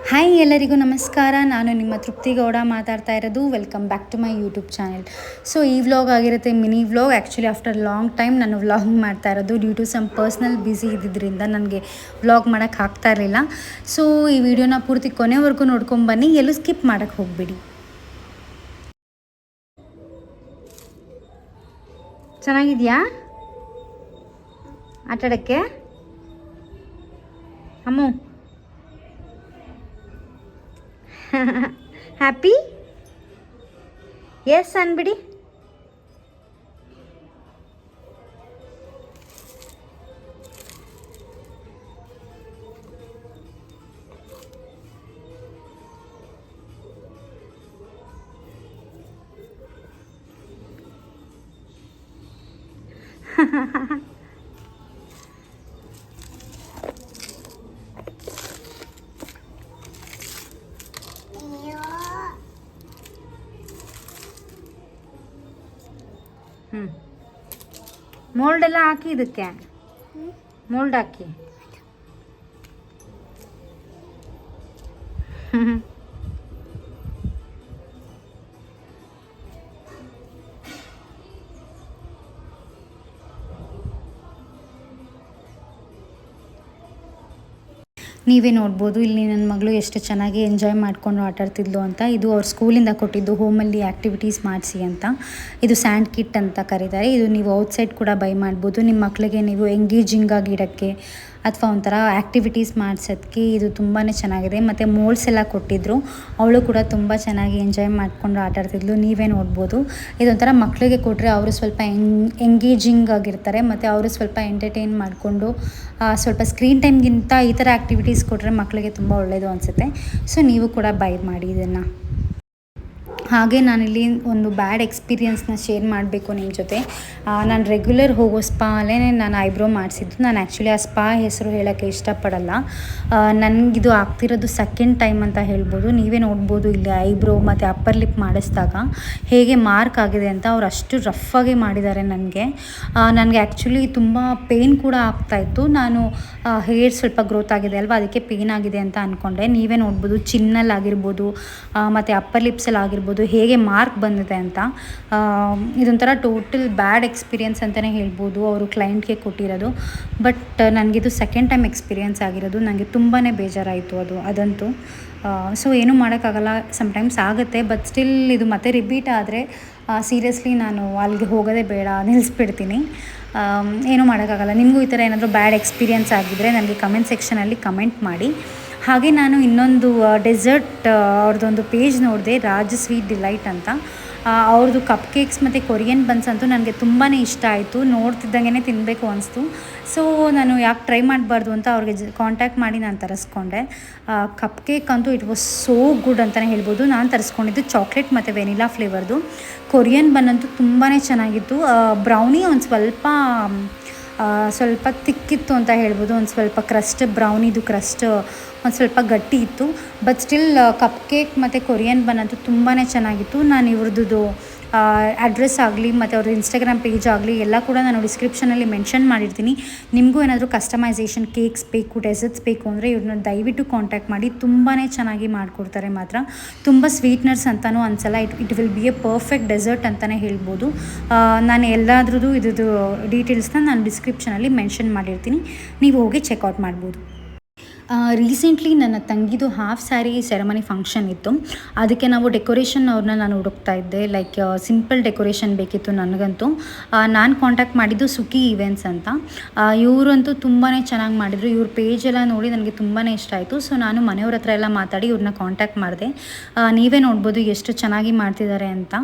Hi ಎಲ್ಲರಿಗೂ ನಮಸ್ಕಾರ. ನಾನು ನಿಮ್ಮ ತೃಪ್ತಿ ಗೌಡ ಮಾತಾಡ್ತಾ ಇರೋದು. Welcome back to my YouTube channel. So ಈ ವ್ಲಾಗ್ ಆಗಿರುತ್ತೆ mini vlog. Actually after long time ನಾನು ವ್ಲಾಗ್ ಮಾಡ್ತಾ ಇರೋದು due to some personal busy ಇದ್ದಿದ್ದರಿಂದ ನನಗೆ ವ್ಲಾಗ್ ಮಾಡೋಕ್ಕೆ ಆಗ್ತಾ ಇರಲಿಲ್ಲ. ಸೊ ಈ ವಿಡಿಯೋನ ಪೂರ್ತಿ ಕೊನೆವರೆಗೂ ನೋಡ್ಕೊಂಬನ್ನಿ, ಎಲ್ಲೂ ಸ್ಕಿಪ್ ಮಾಡೋಕ್ಕೆ ಹೋಗಬೇಡಿ. ಚೆನ್ನಾಗಿದೆಯಾ ಆಟಾಡೋಕ್ಕೆ ಅಮ್ಮು? ಹ್ಯಾಪಿ? ಎಸ್ ಅನ್ಬಿಡಿ. ಮೋಲ್ಡ್ ಎಲ್ಲ ಹಾಕಿ, ಇದಕ್ಕೆ ಮೋಲ್ಡ್ ಹಾಕಿ. ನೀವೇ ನೋಡ್ಬೋದು ಇಲ್ಲಿ ನನ್ನ ಮಗಳು ಎಷ್ಟು ಚೆನ್ನಾಗಿ ಎಂಜಾಯ್ ಮಾಡಿಕೊಂಡು ಆಟಾಡ್ತಿದ್ಲು ಅಂತ. ಇದು ಅವ್ರ ಸ್ಕೂಲಿಂದ ಕೊಟ್ಟಿದ್ದು ಹೋಮಲ್ಲಿ ಆ್ಯಕ್ಟಿವಿಟೀಸ್ ಮಾಡಿಸಿ ಅಂತ. ಇದು ಸ್ಯಾಂಡ್ ಕಿಟ್ ಅಂತ ಕರೀತಾರೆ. ಇದು ನೀವು ಔಟ್ಸೈಡ್ ಕೂಡ ಬೈ ಮಾಡ್ಬೋದು. ನಿಮ್ಮ ಮಕ್ಕಳಿಗೆ ನೀವು ಎಂಗೇಜಿಂಗ್ ಆಗಿ ಇಡೋಕ್ಕೆ ಅಥವಾ ಒಂಥರ ಆ್ಯಕ್ಟಿವಿಟೀಸ್ ಮಾಡಿಸೋದಕ್ಕೆ ಇದು ತುಂಬಾ ಚೆನ್ನಾಗಿದೆ. ಮತ್ತು ಮೋಲ್ಡ್ಸ್ ಎಲ್ಲ ಕೊಟ್ಟಿದ್ದರು. ಅವಳು ಕೂಡ ತುಂಬ ಚೆನ್ನಾಗಿ ಎಂಜಾಯ್ ಮಾಡಿಕೊಂಡು ಆಟಾಡ್ತಿದ್ಲು. ನೀವೇ ನೋಡ್ಬೋದು. ಇದೊಂಥರ ಮಕ್ಕಳಿಗೆ ಕೊಟ್ಟರೆ ಅವರು ಸ್ವಲ್ಪ ಎಂಗೇಜಿಂಗ್ ಆಗಿರ್ತಾರೆ ಮತ್ತು ಅವರು ಸ್ವಲ್ಪ ಎಂಟರ್ಟೈನ್ ಮಾಡಿಕೊಂಡು ಸ್ವಲ್ಪ ಸ್ಕ್ರೀನ್ ಟೈಮ್ಗಿಂತ ಈ ಥರ ಆ್ಯಕ್ಟಿವಿಟೀಸ್ ಕೊಟ್ಟರೆ ಮಕ್ಕಳಿಗೆ ತುಂಬ ಒಳ್ಳೆಯದು ಅನಿಸುತ್ತೆ. ಸೊ ನೀವು ಕೂಡ ಬೈ ಮಾಡಿ ಇದನ್ನು. ಹಾಗೆ ನಾನಿಲ್ಲಿ ಒಂದು ಬ್ಯಾಡ್ ಎಕ್ಸ್ಪೀರಿಯನ್ಸ್ನ ಶೇರ್ ಮಾಡಬೇಕು ನಿಮ್ಮ ಜೊತೆ. ನಾನು ರೆಗ್ಯುಲರ್ ಹೋಗೋ ಸ್ಪಾ ಅಲ್ಲೇ ನಾನು ಐಬ್ರೋ ಮಾಡಿಸಿದ್ದು. ನಾನು ಆ್ಯಕ್ಚುಲಿ ಆ ಸ್ಪಾ ಹೆಸರು ಹೇಳೋಕ್ಕೆ ಇಷ್ಟಪಡಲ್ಲ. ನನಗಿದು ಆಗ್ತಿರೋದು ಸೆಕೆಂಡ್ ಟೈಮ್ ಅಂತ ಹೇಳ್ಬೋದು. ನೀವೇ ನೋಡ್ಬೋದು ಇಲ್ಲಿ ಐಬ್ರೋ ಮತ್ತು ಅಪ್ಪರ್ ಲಿಪ್ ಮಾಡಿಸಿದಾಗ ಹೇಗೆ ಮಾರ್ಕ್ ಆಗಿದೆ ಅಂತ. ಅವ್ರು ಅಷ್ಟು ರಫಾಗಿ ಮಾಡಿದ್ದಾರೆ ನನಗೆ. ಆ್ಯಕ್ಚುಲಿ ತುಂಬ ಪೇಯ್ನ್ ಕೂಡ ಆಗ್ತಾಯಿತ್ತು. ನಾನು ಹೇರ್ ಸ್ವಲ್ಪ ಗ್ರೋತ್ ಆಗಿದೆ ಅಲ್ವಾ, ಅದಕ್ಕೆ ಪೇಯ್ನ್ ಆಗಿದೆ ಅಂತ ಅಂದ್ಕೊಂಡೆ. ನೀವೇ ನೋಡ್ಬೋದು ಚಿನ್ನಲ್ಲಾಗಿರ್ಬೋದು ಮತ್ತು ಅಪ್ಪರ್ ಲಿಪ್ಸಲ್ಲಿ ಆಗಿರ್ಬೋದು ಹೇಗೆ ಮಾರ್ಕ್ ಬಂದಿದೆ ಅಂತ. ಇದೊಂಥರ ಟೋಟಲ್ ಬ್ಯಾಡ್ ಎಕ್ಸ್ಪೀರಿಯನ್ಸ್ ಅಂತಲೇ ಹೇಳ್ಬೋದು ಅವರು ಕ್ಲೈಂಟ್ಗೆ ಕೊಟ್ಟಿರೋದು. ಬಟ್ ನನಗಿದು ಸೆಕೆಂಡ್ ಟೈಮ್ ಎಕ್ಸ್ಪೀರಿಯನ್ಸ್ ಆಗಿರೋದು. ನನಗೆ ತುಂಬಾ ಬೇಜಾರಾಯಿತು ಅದಂತೂ. ಸೊ ಏನೂ ಮಾಡೋಕ್ಕಾಗಲ್ಲ, ಸಮ್ಟೈಮ್ಸ್ ಆಗುತ್ತೆ. ಬಟ್ ಸ್ಟಿಲ್ ಇದು ಮತ್ತೆ ರಿಪೀಟ್ ಆದರೆ ಸೀರಿಯಸ್ಲಿ ನಾನು ಅಲ್ಲಿಗೆ ಹೋಗೋದೇ ಬೇಡ, ನಿಲ್ಲಿಸ್ಬಿಡ್ತೀನಿ. ಏನೂ ಮಾಡೋಕ್ಕಾಗಲ್ಲ. ನಿಮಗೂ ಈ ಥರ ಏನಾದರೂ ಬ್ಯಾಡ್ ಎಕ್ಸ್ಪೀರಿಯನ್ಸ್ ಆಗಿದ್ದರೆ ನನಗೆ ಕಮೆಂಟ್ ಸೆಕ್ಷನಲ್ಲಿ ಕಮೆಂಟ್ ಮಾಡಿ. ಹಾಗೆ ನಾನು ಇನ್ನೊಂದು ಡೆಸರ್ಟ್ ಅವ್ರದ್ದೊಂದು ಪೇಜ್ ನೋಡಿದೆ, ರಾಜ್ ಸ್ವೀಟ್ ಡಿಲೈಟ್ ಅಂತ. ಅವ್ರದ್ದು ಕಪ್ ಕೇಕ್ಸ್ ಮತ್ತು ಕೊರಿಯನ್ ಬನ್ಸ್ ಅಂತೂ ನನಗೆ ತುಂಬಾ ಇಷ್ಟ ಆಯಿತು. ನೋಡ್ತಿದ್ದಂಗೆ ತಿನ್ನಬೇಕು ಅನಿಸ್ತು. ಸೊ ನಾನು ಯಾಕೆ ಟ್ರೈ ಮಾಡಬಾರ್ದು ಅಂತ ಅವ್ರಿಗೆ ಕಾಂಟ್ಯಾಕ್ಟ್ ಮಾಡಿ ನಾನು ತರಿಸ್ಕೊಂಡೆ. ಕಪ್ ಕೇಕ್ ಅಂತೂ ಇಟ್ ವಾಸ್ ಸೋ ಗುಡ್ ಅಂತಲೇ ಹೇಳ್ಬೋದು. ನಾನು ತರಿಸ್ಕೊಂಡಿದ್ದು ಚಾಕ್ಲೇಟ್ ಮತ್ತು ವೆನಿಲಾ ಫ್ಲೇವರ್ದು. ಕೊರಿಯನ್ ಬನ್ ಅಂತೂ ತುಂಬಾ ಚೆನ್ನಾಗಿತ್ತು. ಬ್ರೌನಿ ಒಂದು ಸ್ವಲ್ಪ ತಿಕ್ಕಿತ್ತು ಅಂತ ಹೇಳ್ಬೋದು. ಒಂದು ಸ್ವಲ್ಪ ಕ್ರಸ್ಟ್, ಬ್ರೌನಿದು ಕ್ರಸ್ಟ್ ಒಂದು ಸ್ವಲ್ಪ ಗಟ್ಟಿ ಇತ್ತು. ಬಟ್ ಸ್ಟಿಲ್ ಕಪ್ ಕೇಕ್ ಮತ್ತು ಕೊರಿಯನ್ ಬನ್ ಅಂತೂ ತುಂಬಾ ಚೆನ್ನಾಗಿತ್ತು. ನಾನು ಇವ್ರದ್ದು ಅಡ್ರೆಸ್ ಆಗಲಿ ಮತ್ತು ಅವ್ರದ್ದು ಇನ್ಸ್ಟಾಗ್ರಾಮ್ ಪೇಜ್ ಆಗಲಿ ಎಲ್ಲ ಕೂಡ ನಾನು ಡಿಸ್ಕ್ರಿಪ್ಷನಲ್ಲಿ ಮೆನ್ಷನ್ ಮಾಡಿರ್ತೀನಿ. ನಿಮಗೂ ಏನಾದರೂ ಕಸ್ಟಮೈಸೇಷನ್ ಕೇಕ್ಸ್ ಬೇಕು, ಡೆಸರ್ಟ್ಸ್ ಬೇಕು ಅಂದರೆ ಇವ್ರನ್ನ ದಯವಿಟ್ಟು ಕಾಂಟ್ಯಾಕ್ಟ್ ಮಾಡಿ. ತುಂಬಾ ಚೆನ್ನಾಗಿ ಮಾಡಿಕೊಡ್ತಾರೆ ಮಾತ್ರ. ತುಂಬ ಸ್ವೀಟ್ನರ್ಸ್ ಅಂತಲೂ ಅನಿಸಲ್ಲ. It will be a perfect dessert ಅಂತಲೇ ಹೇಳ್ಬೋದು. ನಾನು ಎಲ್ಲಾದ್ರದ್ದು ಇದ್ರದ್ದು ಡೀಟೇಲ್ಸ್ನ ನಾನು ಡಿಸ್ಕ್ರಿಪ್ಷನಲ್ಲಿ ಮೆನ್ಷನ್ ಮಾಡಿರ್ತೀನಿ. ನೀವು ಹೋಗಿ ಚೆಕ್ಔಟ್ ಮಾಡ್ಬೋದು. ರೀಸೆಂಟ್ಲಿ ನನ್ನ ತಂಗಿದು ಹಾಫ್ ಸ್ಯಾರಿ ಸೆರೆಮನಿ ಫಂಕ್ಷನ್ ಇತ್ತು. ಅದಕ್ಕೆ ನಾವು ಡೆಕೋರೇಷನ್ ಅವ್ರನ್ನ ನಾನು ಹುಡುಕ್ತಾ ಇದ್ದೆ. ಲೈಕ್ ಸಿಂಪಲ್ ಡೆಕೋರೇಷನ್ ಬೇಕಿತ್ತು ನನಗಂತೂ. ನಾನು ಕಾಂಟ್ಯಾಕ್ಟ್ ಮಾಡಿದ್ದು ಸುಖಿ ಈವೆಂಟ್ಸ್ ಅಂತ. ಇವರಂತೂ ತುಂಬಾ ಚೆನ್ನಾಗಿ ಮಾಡಿದರು. ಇವ್ರ ಪೇಜ್ ಎಲ್ಲ ನೋಡಿ ನನಗೆ ತುಂಬಾ ಇಷ್ಟ ಆಯಿತು. ಸೊ ನಾನು ಮನೆಯವ್ರ ಹತ್ರ ಎಲ್ಲ ಮಾತಾಡಿ ಇವ್ರನ್ನ ಕಾಂಟ್ಯಾಕ್ಟ್ ಮಾಡಿದೆ. ನೀವೇ ನೋಡ್ಬೋದು ಎಷ್ಟು ಚೆನ್ನಾಗಿ ಮಾಡ್ತಿದ್ದಾರೆ ಅಂತ.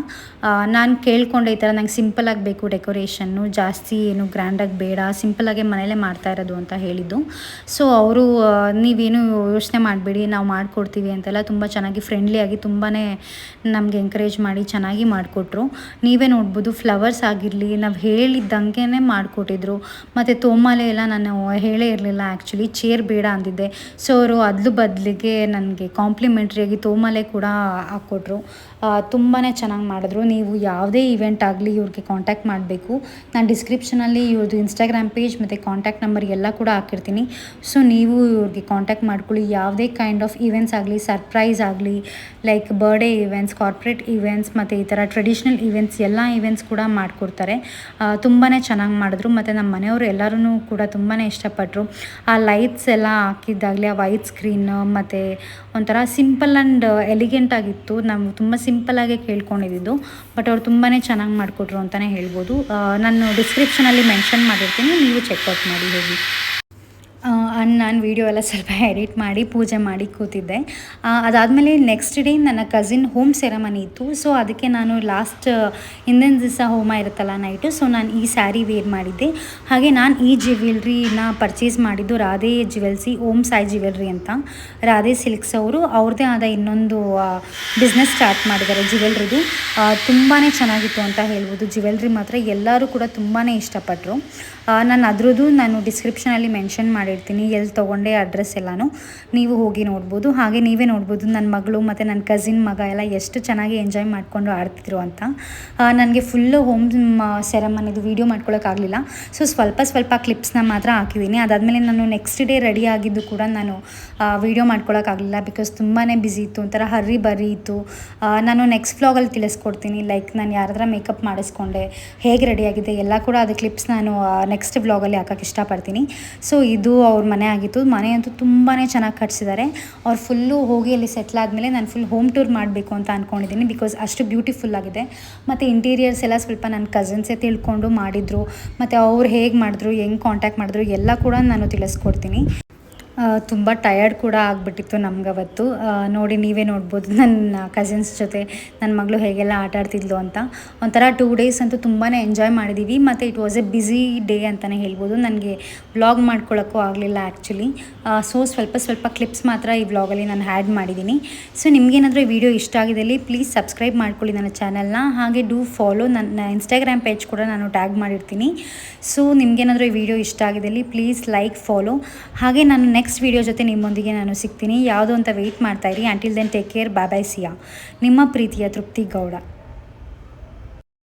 ನಾನು ಕೇಳ್ಕೊಂಡೆ ಈ ಥರ ನಂಗೆ ಸಿಂಪಲಾಗಿ ಬೇಕು ಡೆಕೋರೇಷನ್ನು, ಜಾಸ್ತಿ ಏನು ಗ್ರ್ಯಾಂಡಾಗಿ ಬೇಡ, ಸಿಂಪಲಾಗೆ ಮನೇಲೇ ಮಾಡ್ತಾ ಇರೋದು ಅಂತ ಹೇಳಿದ್ದು. ಸೊ ಅವರು ನೀವೇನು ಯೋಚನೆ ಮಾಡಬೇಡಿ, ನಾವು ಮಾಡಿಕೊಡ್ತೀವಿ ಅಂತೆಲ್ಲ ತುಂಬ ಚೆನ್ನಾಗಿ ಫ್ರೆಂಡ್ಲಿಯಾಗಿ ತುಂಬಾ ನಮಗೆ ಎಂಕರೇಜ್ ಮಾಡಿ ಚೆನ್ನಾಗಿ ಮಾಡಿಕೊಟ್ರು. ನೀವೇ ನೋಡ್ಬೋದು ಫ್ಲವರ್ಸ್ ಆಗಿರಲಿ ನಾವು ಹೇಳಿದ್ದಂಗೆ ಮಾಡಿಕೊಟ್ಟಿದ್ರು. ಮತ್ತು ತೋಮಾಲೆ ಎಲ್ಲ ನಾನು ಹೇಳೇ ಇರಲಿಲ್ಲ. ಆ್ಯಕ್ಚುಲಿ ಚೇರ್ ಬೇಡ ಅಂದಿದ್ದೆ. ಸೊ ಅವರು ಅದ್ರ ಬದಲಿಗೆ ನನಗೆ ಕಾಂಪ್ಲಿಮೆಂಟ್ರಿಯಾಗಿ ತೋಮಾಲೆ ಕೂಡ ಹಾಕ್ಕೊಟ್ರು. ತುಂಬಾ ಚೆನ್ನಾಗಿ ಮಾಡಿದ್ರು. ನೀವು ಯಾವುದೇ ಇವೆಂಟ್ ಆಗಲಿ ಇವ್ರಿಗೆ ಕಾಂಟ್ಯಾಕ್ಟ್ ಮಾಡಬೇಕು. ನಾನು ಡಿಸ್ಕ್ರಿಪ್ಷನಲ್ಲಿ ಇವ್ರದ್ದು ಇನ್ಸ್ಟಾಗ್ರಾಮ್ ಪೇಜ್ ಮತ್ತು ಕಾಂಟ್ಯಾಕ್ಟ್ ನಂಬರ್ ಎಲ್ಲ ಕೂಡ ಹಾಕಿರ್ತೀನಿ. ಸೊ ನೀವು ಇವ್ರಿಗೆ ಕಾಂಟ್ಯಾಕ್ಟ್ ಮಾಡ್ಕೊಳ್ಳಿ. ಯಾವುದೇ ಕೈಂಡ್ ಆಫ್ ಈವೆಂಟ್ಸ್ ಆಗಲಿ, ಸರ್ಪ್ರೈಸ್ ಆಗಲಿ, like birthday events, corporate events ಮತ್ತು ಈ ಥರ ಟ್ರೆಡಿಷ್ನಲ್ ಈವೆಂಟ್ಸ್ ಎಲ್ಲ ಈವೆಂಟ್ಸ್ ಕೂಡ ಮಾಡಿಕೊಡ್ತಾರೆ. ತುಂಬಾ ಚೆನ್ನಾಗಿ ಮಾಡಿದ್ರು. ಮತ್ತು ನಮ್ಮ ಮನೆಯವರು ಎಲ್ಲರೂ ಕೂಡ ತುಂಬಾ ಇಷ್ಟಪಟ್ಟರು. ಆ ಲೈಟ್ಸ್ ಎಲ್ಲ ಹಾಕಿದ್ದಾಗಲಿ, ಆ ವೈಟ್ ಸ್ಕ್ರೀನ್ ಮತ್ತು ಒಂಥರ ಸಿಂಪಲ್ ಆ್ಯಂಡ್ ಎಲಿಗೆಂಟ್ ಆಗಿತ್ತು. ನಾವು ತುಂಬ ಸಿಂಪಲ್ಲಾಗೆ ಕೇಳ್ಕೊಂಡಿದ್ದು, ಬಟ್ ಅವ್ರು ತುಂಬಾ ಚೆನ್ನಾಗಿ ಮಾಡಿಕೊಟ್ರು ಅಂತಲೇ ಹೇಳ್ಬೋದು. ನಾನು ಡಿಸ್ಕ್ರಿಪ್ಷನಲ್ಲಿ ಮೆನ್ಷನ್ ಮಾಡಿರ್ತೀನಿ, ನೀವು ಚೆಕ್ಔಟ್ ಮಾಡಿ ಹೋಗಿ. ನಾನು ವೀಡಿಯೋ ಎಲ್ಲ ಸ್ವಲ್ಪ ಎಡಿಟ್ ಮಾಡಿ ಪೂಜೆ ಮಾಡಿ ಕೂತಿದ್ದೆ. ಅದಾದಮೇಲೆ ನೆಕ್ಸ್ಟ್ ಡೇ ನನ್ನ ಕಸಿನ್ ಹೋಮ್ ಸೆರೆಮನಿ ಇತ್ತು. ಸೊ ಅದಕ್ಕೆ ನಾನು ಹಿಂದಿನ ದಿವಸ ಹೋಮ ಇರುತ್ತಲ್ಲ ನೈಟು, ಸೊ ನಾನು ಈ ಸ್ಯಾರಿ ವೇರ್ ಮಾಡಿದ್ದೆ. ಹಾಗೆ ನಾನು ಈ ಜ್ಯುವೆಲ್ರಿನ ಪರ್ಚೇಸ್ ಮಾಡಿದ್ದು ರಾಧೆ ಜ್ಯುವೆಲ್ಸಿ, ಓಮ್ ಸಾಯಿ ಜ್ಯುವೆಲ್ರಿ ಅಂತ. ರಾಧೆ ಸಿಲ್ಕ್ಸ್ ಅವ್ರದ್ದೇ ಆದ ಇನ್ನೊಂದು ಬಿಸ್ನೆಸ್ ಸ್ಟಾರ್ಟ್ ಮಾಡಿದ್ದಾರೆ ಜ್ಯುವೆಲ್ರಿದು. ತುಂಬಾ ಚೆನ್ನಾಗಿತ್ತು ಅಂತ ಹೇಳ್ಬೋದು. ಜ್ಯುವೆಲ್ರಿ ಮಾತ್ರ ಎಲ್ಲರೂ ಕೂಡ ತುಂಬಾ ಇಷ್ಟಪಟ್ಟರು. ನಾನು ಡಿಸ್ಕ್ರಿಪ್ಷನಲ್ಲಿ ಮೆನ್ಷನ್ ಮಾಡಿರ್ತೀನಿ ಎಲ್ಲಿ ತೊಗೊಂಡೆ ಅಡ್ರೆಸ್ ಎಲ್ಲನೂ, ನೀವು ಹೋಗಿ ನೋಡ್ಬೋದು. ಹಾಗೆ ನೀವೇ ನೋಡ್ಬೋದು ನನ್ನ ಮಗಳು ಮತ್ತು ನನ್ನ ಕಸಿನ್ ಮಗ ಎಲ್ಲ ಎಷ್ಟು ಚೆನ್ನಾಗಿ ಎಂಜಾಯ್ ಮಾಡಿಕೊಂಡು ಆಡ್ತಿದ್ರು ಅಂತ. ನನಗೆ ಫುಲ್ಲು ಹೋಮ್ ಸೆರೆಮನಿದು ವೀಡಿಯೋ ಮಾಡ್ಕೊಳ್ಳೋಕ್ಕಾಗಲಿಲ್ಲ. ಸೊ ಸ್ವಲ್ಪ ಕ್ಲಿಪ್ಸ್ನ ಮಾತ್ರ ಹಾಕಿದ್ದೀನಿ. ಅದಾದಮೇಲೆ ನಾನು ನೆಕ್ಸ್ಟ್ ಡೇ ರೆಡಿ ಆಗಿದ್ದು ಕೂಡ ನಾನು ವೀಡಿಯೋ ಮಾಡ್ಕೊಳ್ಳೋಕ್ಕಾಗಲಿಲ್ಲ, ಬಿಕಾಸ್ ತುಂಬಾ ಬ್ಯುಸಿ ಇತ್ತು, ಒಂಥರ ಹರ್ರಿ ಬರ್ರಿ ಇತ್ತು. ನಾನು ನೆಕ್ಸ್ಟ್ ವ್ಲಾಗಲ್ಲಿ ತಿಳಿಸ್ಕೊಡ್ತೀನಿ, ಲೈಕ್ ನಾನು ಯಾರಾದ್ರೂ ಮೇಕಪ್ ಮಾಡಿಸ್ಕೊಂಡೆ, ಹೇಗೆ ರೆಡಿಯಾಗಿದೆ ಎಲ್ಲ ಕೂಡ ಅದು ಕ್ಲಿಪ್ಸ್ ನಾನು ನೆಕ್ಸ್ಟ್ ವ್ಲಾಗಲ್ಲಿ ಹಾಕೋಕ್ಕೆ ಇಷ್ಟಪಡ್ತೀನಿ. ಸೊ ಇದು ಅವ್ರ ಮನೆ ಆಗಿತ್ತು. ಮನೆ ಅಂತೂ ತುಂಬಾ ಚೆನ್ನಾಗಿ ಕಟ್ಸಿದ್ದಾರೆ. ಅವ್ರು ಫುಲ್ಲು ಹೋಗಿ ಅಲ್ಲಿ ಸೆಟ್ಲ್ ಆದಮೇಲೆ ನಾನು ಫುಲ್ ಹೋಮ್ ಟೂರ್ ಮಾಡಬೇಕು ಅಂತ ಅಂದ್ಕೊಂಡಿದ್ದೀನಿ, ಬಿಕಾಸ್ ಅಷ್ಟು ಬ್ಯೂಟಿಫುಲ್ ಆಗಿದೆ. ಮತ್ತು ಇಂಟೀರಿಯರ್ಸ್ ಎಲ್ಲ ಸ್ವಲ್ಪ ನನ್ನ ಕಸಿನ್ಸೇ ತಿಳ್ಕೊಂಡು ಮಾಡಿದರು. ಮತ್ತು ಅವ್ರು ಹೇಗೆ ಮಾಡಿದ್ರು, ಹೆಂಗೆ ಕಾಂಟ್ಯಾಕ್ಟ್ ಮಾಡಿದ್ರು ಎಲ್ಲ ಕೂಡ ನಾನು ತಿಳಿಸ್ಕೊಡ್ತೀನಿ. ತುಂಬ ಟಯರ್ಡ್ ಕೂಡ ಆಗಿಬಿಟ್ಟಿತ್ತು ನಮಗವತ್ತು. ನೋಡಿ ನೀವೇ ನೋಡ್ಬೋದು ನನ್ನ ಕಸಿನ್ಸ್ ಜೊತೆ ನನ್ನ ಮಗಳು ಹೇಗೆಲ್ಲ ಆಟ ಆಡ್ತಿದ್ಲು ಅಂತ. ಒಂಥರ 2 days ಅಂತೂ ತುಂಬಾ ಎಂಜಾಯ್ ಮಾಡಿದ್ದೀವಿ. ಮತ್ತು it was A busy day ಅಂತಲೇ ಹೇಳ್ಬೋದು. ನನಗೆ ವ್ಲಾಗ್ ಮಾಡ್ಕೊಳ್ಳೋಕ್ಕೂ ಆಗಲಿಲ್ಲ ಆ್ಯಕ್ಚುಲಿ. ಸೊ ಸ್ವಲ್ಪ ಕ್ಲಿಪ್ಸ್ ಮಾತ್ರ ಈ ವ್ಲಾಗಲ್ಲಿ ನಾನು ಆ್ಯಡ್ ಮಾಡಿದ್ದೀನಿ. ಸೊ ನಿಮಗೇನಾದರೂ ಈ ವಿಡಿಯೋ ಇಷ್ಟ ಆಗಿದ್ದಲ್ಲಿ ಪ್ಲೀಸ್ ಸಬ್ಸ್ಕ್ರೈಬ್ ಮಾಡ್ಕೊಳ್ಳಿ ನನ್ನ ಚಾನಲ್ನ. ಹಾಗೆ ಡೂ ಫಾಲೋ, ನನ್ನ ಇನ್ಸ್ಟಾಗ್ರಾಮ್ ಪೇಜ್ ಕೂಡ ನಾನು ಟ್ಯಾಗ್ ಮಾಡಿರ್ತೀನಿ. ಸೊ ನಿಮಗೇನಾದರೂ ಈ ವಿಡಿಯೋ ಇಷ್ಟ ಆಗಿದ್ದಲ್ಲಿ ಪ್ಲೀಸ್ ಲೈಕ್, ಫಾಲೋ. ಹಾಗೆ ನಾನು ನೆಕ್ಸ್ಟ್ ವಿಡಿಯೋ ಜೊತೆ ನಿಮ್ಮೊಂದಿಗೆ ನಾನು ಸಿಗ್ತೀನಿ. ಯಾವುದೋ ಅಂತ ವೆಯ್ಟ್ ಮಾಡ್ತಾಯಿರಿ. Until then take care, bye bye, see ya. ನಿಮ್ಮ ಪ್ರೀತಿಯ ತೃಪ್ತಿ ಗೌಡ.